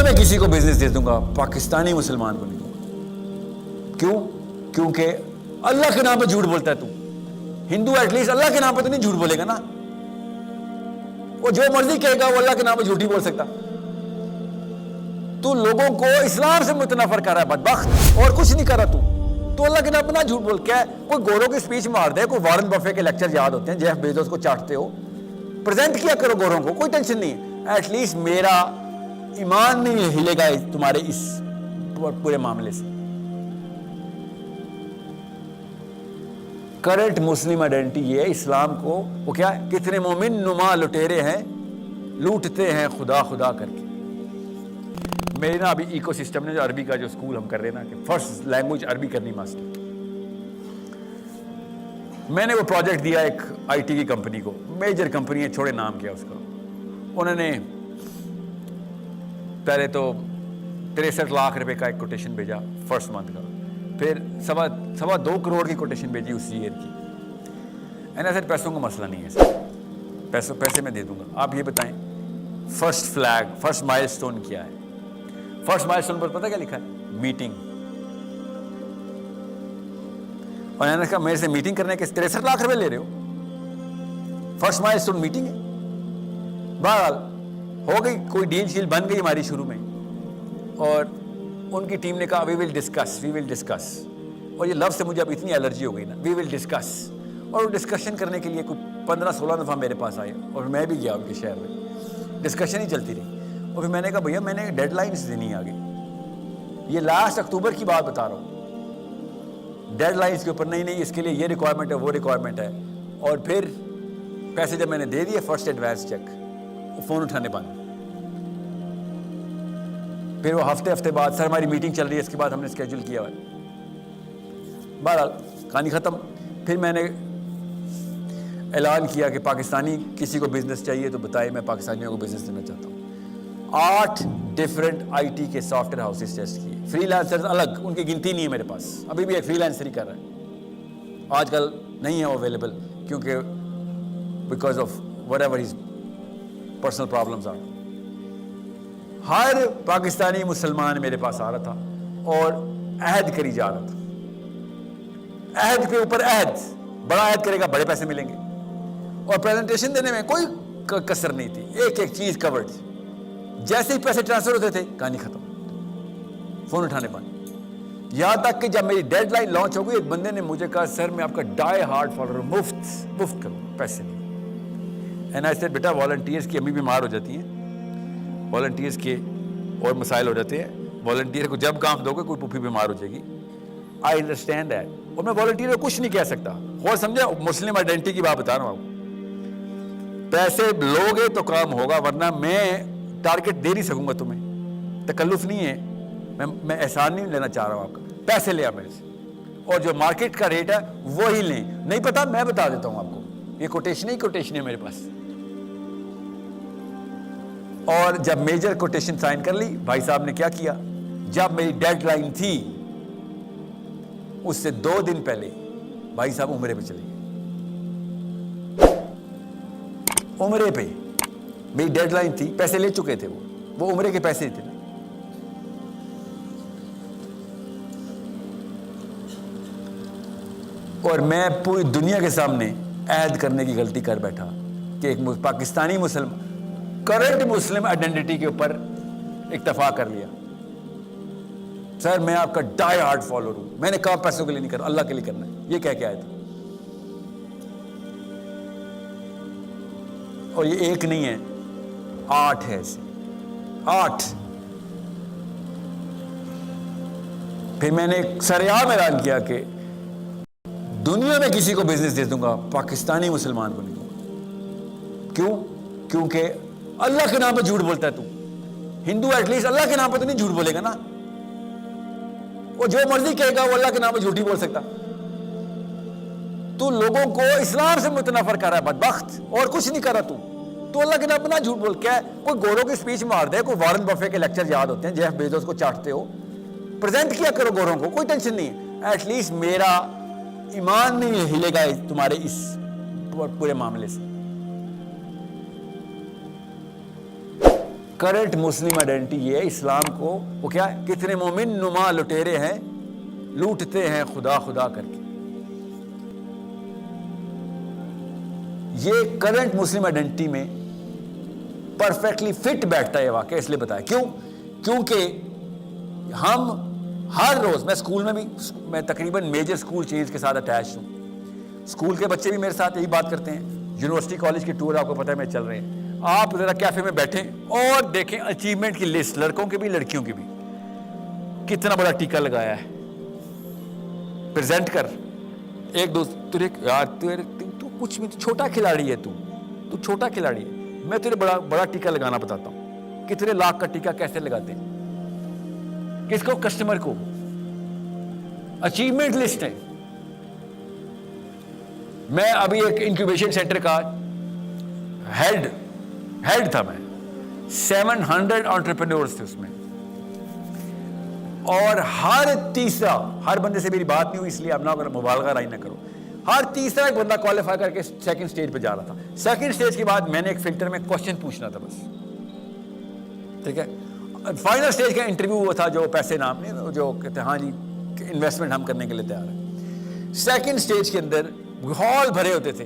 دنیا میں کسی کو بزنس دے دوں گا، پاکستانی مسلمان کو نہیں دوں گا۔ کیوں؟ کیونکہ اللہ کے نام پہ جھوٹ بولتا ہے تو۔ ہندو ایٹ لیسٹ اللہ کے نام پہ تو نہیں جھوٹ بولے گا نا، وہ جو مرضی کہے گا وہ اللہ کے نام پہ جھوٹ ہی بول سکتا۔ تو لوگوں کو اسلام سے متنفر کر رہا ہے بدبخت، اور کچھ نہیں کر رہا تو اللہ کے نام پہ نہ جھوٹ بول کے کوئی گوروں کی سپیچ مار دے، کوئی وارن بفے کے لیکچر یاد ہوتے ہیں، جیف بیزوس کو چاٹتے ہو، پریزنٹ کیا کرو گوروں کو، کوئی ٹینشن نہیں ہے۔ ایٹ لیسٹ میرا ایمان نہیں ہلے گا تمہارے اس پورے معاملے سے۔ کرنٹ مسلم آئیڈینٹی یہ ہے اسلام کو، وہ کیا ہے، کتنے مومن نما لٹیرے ہیں، لوٹتے ہیں خدا خدا کر کے۔ میری نا ابھی ایکو سسٹم نے جو عربی کا جو اسکول ہم کر رہے ہیں نا، کہ فرسٹ لینگویج عربی کرنی ماسٹر، میں نے وہ پروجیکٹ دیا ایک آئی ٹی کی کمپنی کو، میجر کمپنی ہے، چھوڑے نام کیا اس کا۔ انہوں نے پہلے تو 63 لاکھ روپے کا ایک کوٹیشن بھیجا فرسٹ منتھ کا، پھر سوا 2 کروڑ کی کوٹیشن بھیجی اسی ایئر کی۔ اینا سر پیسوں کا مسئلہ نہیں ہے سر، پیسے میں دے دوں گا، آپ یہ بتائیں فرسٹ فلیگ، فرسٹ مائل سٹون کیا ہے؟ فرسٹ مائل سٹون پر پتہ کیا لکھا ہے؟ میٹنگ۔ اور میں نے کہا میرے سے میٹنگ کرنے کے 63 لاکھ روپے لے رہے ہو؟ فرسٹ مائل سٹون میٹنگ ہے۔ بہرحال ہو گئی، کوئی ڈیل شیل بن گئی ہماری شروع میں، اور ان کی ٹیم نے کہا وی ول ڈسکس، اور یہ لفظ سے مجھے اب اتنی الرجی ہو گئی نا، وی ول ڈسکس، اور وہ ڈسکشن کرنے کے لیے کوئی 15-16 دفعہ میرے پاس آئے، اور میں بھی گیا ان کے شہر میں، ڈسکشن ہی چلتی رہی۔ اور پھر میں نے کہا بھیا میں نے ڈیڈ لائنس دینی آگے، یہ لاسٹ اکتوبر کی بات بتا رہا ہوں، ڈیڈ لائنس کے اوپر نہیں اس کے لیے یہ ریکوائرمنٹ ہے، وہ ریکوائرمنٹ ہے۔ اور پھر پیسے جب میں نے دے دیے فرسٹ ایڈوانس چیک، وہ فون اٹھانے بند۔ پھر وہ ہفتے بعد سر ہماری میٹنگ چل رہی ہے، اس کے بعد ہم نے اسکیجول کیا ہوا ہے۔ بہرحال کہانی ختم۔ پھر میں نے اعلان کیا کہ پاکستانی کسی کو بزنس چاہیے تو بتائے، میں پاکستانیوں کو بزنس دینا چاہتا ہوں۔ 8 ڈفرینٹ آئی ٹی کے سافٹ ویئر ہاؤسز ٹیسٹ کیے، فری لانسرز الگ، ان کی گنتی نہیں ہے میرے پاس، ابھی بھی ایک فری لانسر ہی کر رہا ہے، آج کل نہیں ہے وہ اویلیبل، کیونکہ because of whatever his personal problems are. ہر پاکستانی مسلمان میرے پاس آ رہا تھا اور عہد کری جا رہا تھا، عہد کے اوپر عہد، بڑا عہد کرے گا بڑے پیسے ملیں گے، اور پریزنٹیشن دینے میں کوئی کسر نہیں تھی، ایک چیز کورڈ تھی۔ جیسے ہی پیسے ٹرانسفر ہوتے تھے کہانی ختم، فون اٹھانے پانے۔ یہاں تک کہ جب میری ڈیڈ لائن لانچ ہو گئی، ایک بندے نے مجھے کہا سر میں آپ کا ڈائی ہارڈ فالوور ہوں، مفت کروں، پیسے نہیں۔ And I said beta volunteers کی امی بیمار ہو جاتی ہیں، والنٹیئرس کے اور مسائل ہو جاتے ہیں، والنٹیئر کو جب کام دو گے کوئی پھوپھی بیمار ہو جائے گی، آئی انڈرسٹینڈ دیٹ، اور میں والنٹیئر کو کچھ نہیں کہہ سکتا، اور سمجھا مسلم آئیڈینٹی کی بات بتا رہا ہوں آپ کو، پیسے لوگے تو کام ہوگا، ورنہ میں ٹارگٹ دے نہیں سکوں گا تمہیں، تکلف نہیں ہے، میں احسان نہیں لینا چاہ رہا ہوں آپ کا، پیسے لے آپ میرے سے، اور جو مارکیٹ کا ریٹ ہے وہی لیں، نہیں پتا میں بتا دیتا ہوں آپ کو، یہ کوٹیشن ہے میرے پاس۔ اور جب میجر کوٹیشن سائن کر لی، بھائی صاحب نے کیا کیا، جب میری ڈیڈ لائن تھی اس سے 2 دن پہلے بھائی صاحب عمرے پہ چلے گئے، عمرے پہ، میری ڈیڈ لائن تھی، پیسے لے چکے تھے، وہ عمرے کے پیسے تھے نا۔ اور میں پوری دنیا کے سامنے عہد کرنے کی غلطی کر بیٹھا کہ ایک پاکستانی مسلم کرنٹ مسلم آئیڈینٹی کے اوپر اکتفا کر لیا، سر میں آپ کا ڈائی ہارڈ فالوور ہوں، میں نے کہا پیسوں کے لیے نہیں کرنا، اللہ کے لیے کرنا ہے، یہ کہہ کے آیا تھا۔ اور یہ ایک نہیں ہے، 8 ہے ایسے، 8۔ پھر میں نے ایک سرعام اعلان کیا کہ دنیا میں کسی کو بزنس دے دوں گا، پاکستانی مسلمان کو نہیں دوں گا۔ کیوں؟ کیونکہ اللہ کے نام پہ جھوٹ بولتا ہے تو۔ ہندو ایٹ لیسٹ اللہ کے نام پہ تو نہیں جھوٹ بولے گا نا، وہ جو مرضی کہے گا وہ اللہ کے نام پہ جھوٹ ہی بول سکتا۔ تو لوگوں کو اسلام سے متنفر کر رہا ہے بدبخت، اور کچھ نہیں کر رہا تو اللہ کے نام پہ نہ جھوٹ بول کے کوئی گوروں کی سپیچ مار دے، کوئی وارن بفے کے لیکچر یاد ہوتے ہیں، جیف بیزوس کو چاٹتے ہو، پریزنٹ کیا کرو گوروں کو، کوئی ٹینشن نہیں ہے۔ ایٹ لیسٹ میرا ایمان نہیں ہلے گا تمہارے اس پورے معاملے سے۔ کرنٹ مسلم آئیڈینٹی یہ ہے اسلام کو، وہ کیا ہے؟ کتنے مومن نما لٹیرے ہیں، لوٹتے ہیں خدا خدا کر کے. یہ کرنٹ مسلم آئیڈینٹی میں پرفیکٹلی فٹ بیٹھتا ہے یہ واقعہ. اس لیے بتایا کیوں؟ کیونکہ ہم ہر روز، میں اسکول میں بھی، میں تقریباً میجر اسکول چینج کے ساتھ اٹیچ ہوں. اسکول کے بچے بھی میرے ساتھ یہی بات کرتے ہیں. یونیورسٹی کالج کے ٹور آپ کو پتہ ہے میں چل رہے ہیں. آپ ذرا کیفے میں بیٹھیں اور دیکھیں اچیومنٹ کی لسٹ، لڑکوں کی بھی لڑکیوں کی بھی. کتنا بڑا ٹیکہ لگایا ہے. پریزنٹ کر ایک دوست، یار تو کچھ بھی چھوٹا کھلاڑی ہے، تو چھوٹا کھلاڑی ہے. میں تجھے بڑا ٹیکہ لگانا بتاتا ہوں. کتنے لاکھ کا ٹیکہ کیسے لگاتے ہیں؟ کس کو؟ کسٹمر کو. اچیومنٹ لسٹ ہے. میں ابھی ایک انکیوبیشن سینٹر کا ہیڈ تھا. میں 700 انٹرپرینورز تھے اس میں، اور ہر تیسرا، ہر بندے سے میری بات نہیں ہوئی اس لیے اب نہ مبالغہ رائی نہ کرو، ہر تیسرا ایک بندہ کوالیفائی کر کے سیکنڈ سٹیج پہ جا رہا تھا. سیکنڈ سٹیج کے بعد میں نے ایک فلٹر میں کوشچن پوچھنا تھا بس، ٹھیک ہے. فائنل سٹیج کا انٹرویو وہ تھا جو پیسے نام نہیں، جو کہتے ہیں ہاں جی انویسٹمنٹ ہم کرنے کے لیے تیار ہیں. سیکنڈ سٹیج کے اندر ہال بھرے ہوتے تھے،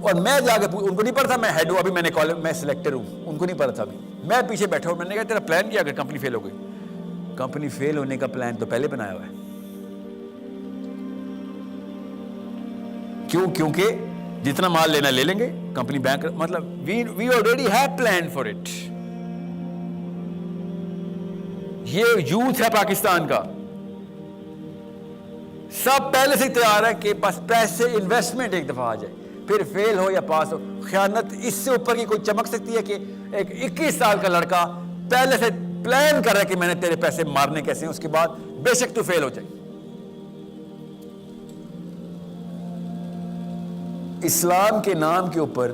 اور میں جا کے ان کو نہیں پتا تھا میں ہیڈ ہوں، ابھی میں سلیکٹر ہوں، ان کو نہیں پتا تھا. ابھی میں پیچھے بیٹھا ہوں. میں نے کہا تیرا پلان کیا اگر کمپنی فیل ہو گئی؟ کمپنی فیل ہونے کا پلان تو پہلے بنایا ہوا ہے. کیوں؟ کیونکہ جتنا مال لینا لے لیں گے، کمپنی بینک، مطلب we already have plan for it. یہ یوتھ ہے پاکستان کا، سب پہلے سے تیار ہے کہ بس پیسے انویسٹمنٹ ایک دفعہ آ جائے، پھر فیل ہو یا پاس ہو. خیانت اس سے اوپر کی کوئی چمک سکتی ہے کہ ایک 21 سال کا لڑکا پہلے سے پلان کر رہا ہے کہ میں نے تیرے پیسے مارنے کیسے ہیں، اس کے بعد بے شک تو فیل ہو جائے. اسلام کے نام کے اوپر،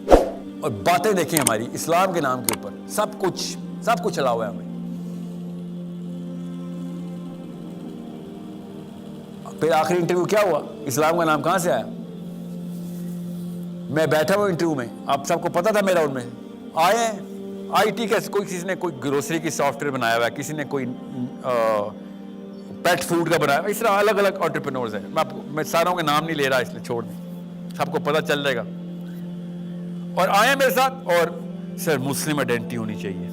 اور باتیں دیکھیں ہماری اسلام کے نام کے اوپر سب کچھ چلا ہوا ہے ہمیں. پھر آخری انٹرویو کیا ہوا؟ اسلام کا نام کہاں سے آیا؟ میں بیٹھا ہوا انٹرویو میں، آپ سب کو پتا تھا میرا ان میں آئے ہیں آئی ٹی کا، کسی نے کوئی گروسری کی سافٹ ویئر بنایا ہوا ہے، کسی نے کوئی پیٹ فوڈ کا بنایا ہوا ہے. اس طرح الگ الگ انٹرپرینورز ہیں. میں ساروں کے نام نہیں لے رہا اس لیے چھوڑ دیں، سب کو پتہ چل جائے گا. اور آئے میرے ساتھ، اور سر مسلم آئیڈینٹی ہونی چاہیے.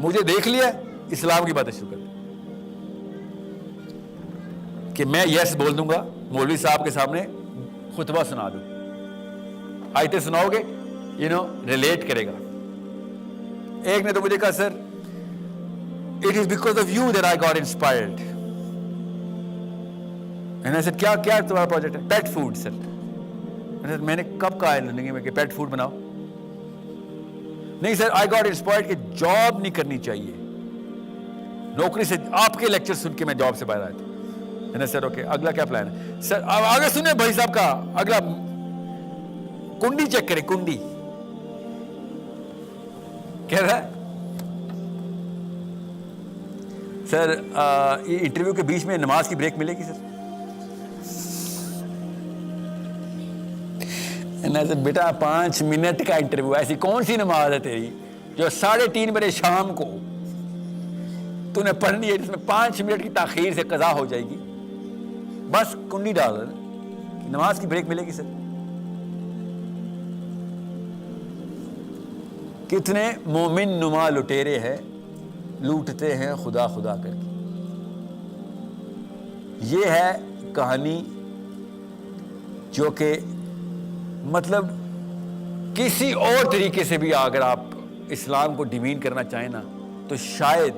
مجھے دیکھ لیا، اسلام کی باتیں شروع کر دی کہ میں یس بول دوں گا، مولوی صاحب کے سامنے خطبہ سنا دوں، آیتیں سناؤ گے، ریلیٹ کرے گا. ایک نے تو مجھے کہا sir it is because of you that I got inspired. کیا تمہارا پروجیکٹ ہے؟ پیٹ فوڈ. سر میں نے کب کہا ہے زندگی میں کہ پیٹ فوڈ بناؤ؟ نہیں سر، آئی گاٹ انسپائرڈ کہ جاب نہیں کرنی چاہیے، نوکری سے. آپ کے لیکچر سن کے میں جاب سے باہر آیا تھا. میں نے سر اوکے، اگلا کیا پلان ہے؟ سر اب آگے سنیں بھائی صاحب کا اگلا، کنڈی چیک کریں. کنڈی کہہ رہا ہے سر یہ انٹرویو کے بیچ میں نماز کی بریک ملے گی سر؟ بیٹا 5 منٹ کا انٹرویو، ایسی کون سی نماز ہے تیری جو 3:30 بجے شام کو تو نے پڑھنی ہے، جس میں 5 منٹ کی تاخیر سے قضا ہو جائے گی؟ بس کنڈی ڈال رہا، نماز کی بریک ملے گی سر؟ کتنے مومن نما لٹیرے ہیں، لوٹتے ہیں خدا خدا کر کے. یہ ہے کہانی جو کہ مطلب کسی اور طریقے سے بھی اگر آپ اسلام کو ڈیمین کرنا چاہیں نا تو شاید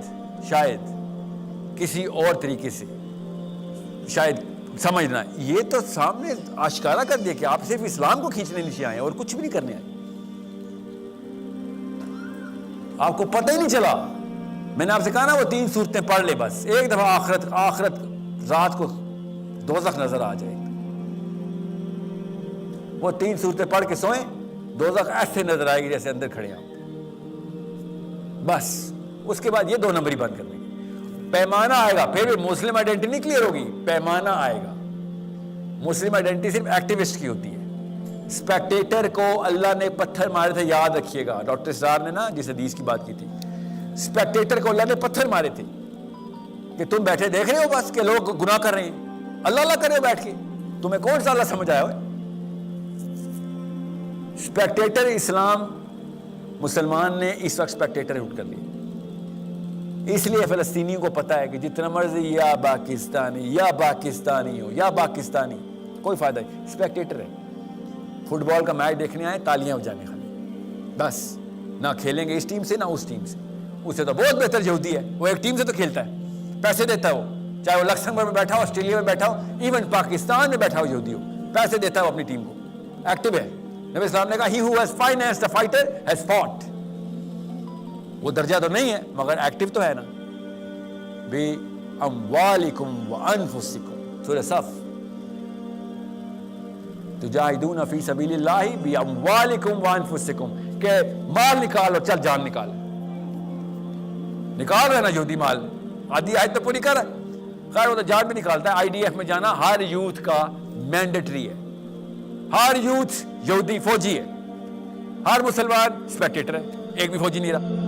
کسی اور طریقے سے شاید سمجھنا. یہ تو سامنے آشکارا کر دیا کہ آپ صرف اسلام کو کھینچنے نیچے آئے اور کچھ بھی نہیں کرنے آئے. آپ کو پتہ ہی نہیں چلا. میں نے آپ سے کہا نا وہ 3 صورتیں پڑھ لے، بس ایک دفعہ آخرت رات کو دوزخ نظر آ جائے. وہ 3 صورتیں پڑھ کے سوئیں، دوزخ ایسے نظر آئے گی جیسے اندر کھڑے ہیں. بس اس کے بعد یہ 2 نمبری بند کر دیں گے. پیمانہ آئے گا، پھر بھی مسلم آئیڈینٹی نہیں کلیئر ہوگی، پیمانہ آئے گا. مسلم آئیڈینٹی صرف ایکٹیوسٹ کی ہوتی ہے، اسپیکٹیٹر کو اللہ نے پتھر مارے تھے, یاد رکھیے گا. ڈاکٹر اسرار نے نا جس حدیث کی بات کی تھی, اسپیکٹیٹر کو اللہ نے پتھر مارے تھے کہ تم بیٹھے دیکھ رہے ہو بس کہ لوگ گناہ کر رہے ہیں, اللہ اللہ کرے ہو بیٹھ کے, تمہیں کون سا اللہ سمجھ آیا ہو. اسپیکٹیٹر اسلام مسلمان نے اس وقت اسپیکٹیٹر اٹھ کر لیا. اس لیے فلسطینیوں کو پتا ہے کہ جتنا مرضی یا پاکستانی ہو یا پاکستانی, کوئی فائدہ نہیں, اسپیکٹیٹر ہے. فٹ بال کا میچ دیکھنے آئے, تالیاں بجانے خالی بس, نہ کھیلیں گے اس ٹیم سے نہ اس ٹیم سے. اس سے تو بہت بہتر یہودی ہے, وہ ایک ٹیم سے تو کھیلتا ہے, پیسے دیتا ہے وہ, چاہے وہ لکسمبرگ میں بیٹھا ہو, آسٹریلیا میں بیٹھا ہو, ایون پاکستان میں بیٹھا ہو یہودی ہو, پیسے دیتا ہے وہ اپنی ٹیم کو, ایکٹیو ہے. نبی اسلام نے کہا he who has financed a fighter has fought. وہ درجہ تو نہیں ہے مگر ایکٹیو تو ہے نا. بی اموالکم وانفسکم, سورہ صف, تجاہدون فی سبیل اللہ بی اموالکم وانفسکم, کہ مال نکال اور چل جان نکال. نکال رہے نا یہودی مال, آدھی آیت تو پوری کر رہا ہے. خیر وہ تو جان بھی نکالتا ہے. IDF میں جانا ہر یوتھ کا مینڈیٹری ہے, ہر یوتھ یہودی فوجی ہے, ہر مسلمان اسپیکٹیٹر ہے, ایک بھی فوجی نہیں رہا.